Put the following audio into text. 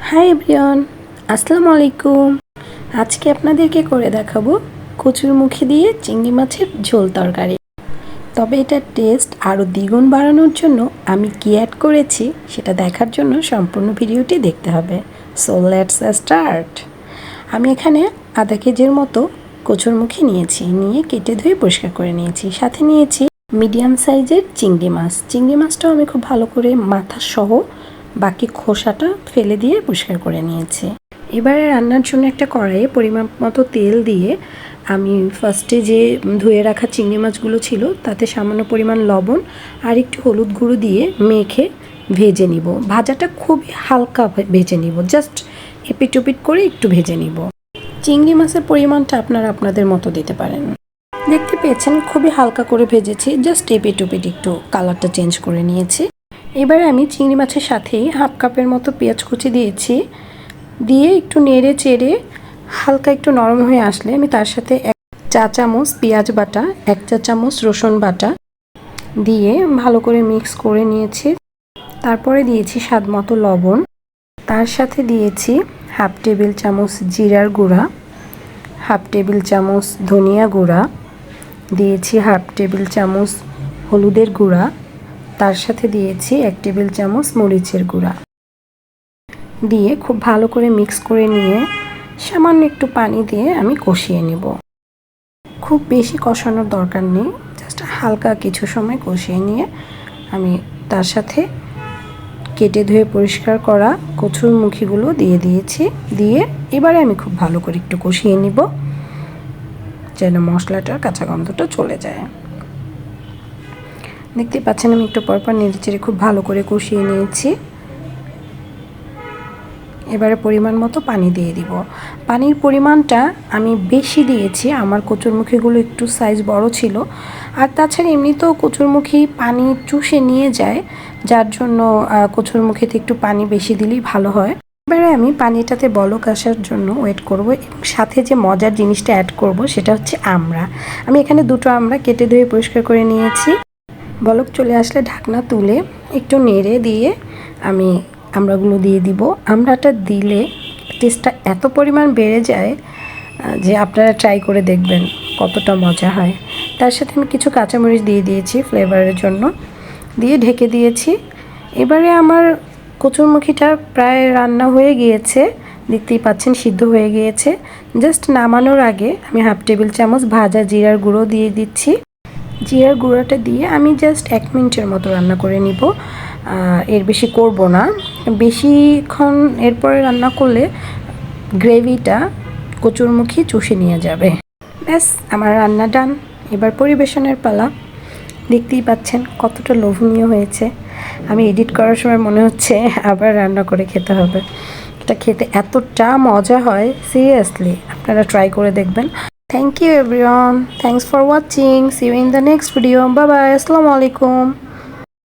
Hi everyone, আসসালামু আলাইকুম। আজকে আপনাদেরকে করে দেখাবো কচুরমুখী দিয়ে চিংড়ি মাছের ঝোল তরকারি। তবে এটার টেস্ট আরও দ্বিগুণ বাড়ানোর জন্য আমি কী অ্যাড করেছি সেটা দেখার জন্য সম্পূর্ণ ভিডিওটি দেখতে হবে। So let's start. আমি এখানে আধা কেজির মতো কচুরমুখী নিয়ে কেটে ধুয়ে পরিষ্কার করে নিয়েছি। সাথে নিয়েছি মিডিয়াম সাইজের চিংড়ি মাছ। চিংড়ি মাছটাও আমি খুব ভালো করে মাথা সহ বাকি খোসাটা ফেলে দিয়ে পরিষ্কার করে নিয়েছি। এবারে রান্নার জন্য একটা কড়াইয়ে পরিমাণ মতো তেল দিয়ে আমি ফার্স্টে যে ধুয়ে রাখা চিংড়ি মাছগুলো ছিল তাতে সামান্য পরিমাণ লবণ আর একটু হলুদ গুঁড়ো দিয়ে মেখে ভেজে নিব। ভাজাটা খুবই হালকা ভেজে নিব, জাস্ট এপিট ওপিট করে একটু ভেজে নিব। চিংড়ি মাছের পরিমাণটা আপনারা আপনাদের মতো দিতে পারেন। দেখতে পেয়েছেন খুবই হালকা করে ভেজেছি, জাস্ট এপিট ওপিট একটু কালারটা চেঞ্জ করে নিয়েছি। এবারে আমি চিংড়ি মাছের সাথেই হাফ কাপের মতো পেঁয়াজ কুচি দিয়েছি। দিয়ে একটু নেড়ে চেড়ে হালকা একটু নরম হয়ে আসলে আমি তার সাথে 1 চা চামচ পেঁয়াজ বাটা, 1 চা চামচ রসুন বাটা দিয়ে ভালো করে মিক্স করে নিয়েছি। তারপরে দিয়েছি স্বাদ মতো লবণ, তার সাথে দিয়েছি হাফ টেবিল চামচ জিরার গুঁড়া, হাফ টেবিল চামচ ধনিয়া গুঁড়া, দিয়েছি হাফ টেবিল চামচ হলুদের গুঁড়া, তার সাথে দিয়েছি 1 টেবিল চামচ মরিচের গুঁড়া দিয়ে খুব ভালো করে মিক্স করে নিয়ে সামান্য একটু পানি দিয়ে আমি কষিয়ে নেব। খুব বেশি কষানোর দরকার নেই, জাস্ট হালকা কিছু সময় কষিয়ে নিয়ে আমি তার সাথে কেটে ধুয়ে পরিষ্কার করা কচুরমুখীগুলো দিয়ে দিয়েছি। দিয়ে এবারে আমি খুব ভালো করে একটু কষিয়ে নিব যেন মশলাটার কাঁচা গন্ধটা চলে যায়। দেখতে পাচ্ছেন আমি একটু পরপর নেড়েচেড়ে খুব ভালো করে কষিয়ে নিয়েছি। এবারে পরিমাণ মতো পানি দিয়ে দিব। পানির পরিমাণটা আমি বেশি দিয়েছি, আমার কচুরমুখীগুলো একটু সাইজ বড় ছিল। আর তাছাড়া এমনিতেও কচুরমুখী পানি চুষে নিয়ে যায়, যার জন্য কচুরমুখীতে একটু পানি বেশি দিলেই ভালো হয়। এবারে আমি পানিটাতে বলক আসার জন্য ওয়েট করব এবং সাথে যে মজার জিনিসটা অ্যাড করব সেটা হচ্ছে আমড়া। আমি এখানে 2টো আমড়া কেটে ধুয়ে পরিষ্কার করে নিয়েছি। বলক চলে আসলে ঢাকনা তুলে একটু নেড়ে দিয়ে আমি আমড়াগুলো দিয়ে দিব। আমড়াটা দিলে টেস্টটা এত পরিমাণ বেড়ে যায় যে আপনারা ট্রাই করে দেখবেন কতটা মজা হয়। তার সাথে আমি কিছু কাঁচামরিচ দিয়ে দিয়েছি ফ্লেভারের জন্য, দিয়ে ঢেকে দিয়েছি। এবারে আমার কচুরমুখীটা প্রায় রান্না হয়ে গিয়েছে, দেখতেই পাচ্ছেন সিদ্ধ হয়ে গিয়েছে। জাস্ট নামানোর আগে আমি হাফ টেবিল চামচ ভাজা জিরার গুঁড়ো দিয়ে দিচ্ছি। জিরার গুঁড়োটা দিয়ে আমি জাস্ট 1 মিনিটের মতো রান্না করে নিব, এর বেশি করব না। বেশিক্ষণ এরপরে রান্না করলে গ্রেভিটা কচুরমুখী চুষে নিয়ে যাবে। ব্যাস আমার রান্না ডান। এবার পরিবেশনের পালা। দেখতেই পাচ্ছেন কতটা লোভনীয় হয়েছে। আমি এডিট করার সময় মনে হচ্ছে আবার রান্না করে খেতে হবে। এটা খেতে এতটা মজা হয়, সিরিয়াসলি আপনারা ট্রাই করে দেখবেন। Thank you everyone. Thanks for watching. See you in the next video. Bye bye. Assalamu alaikum.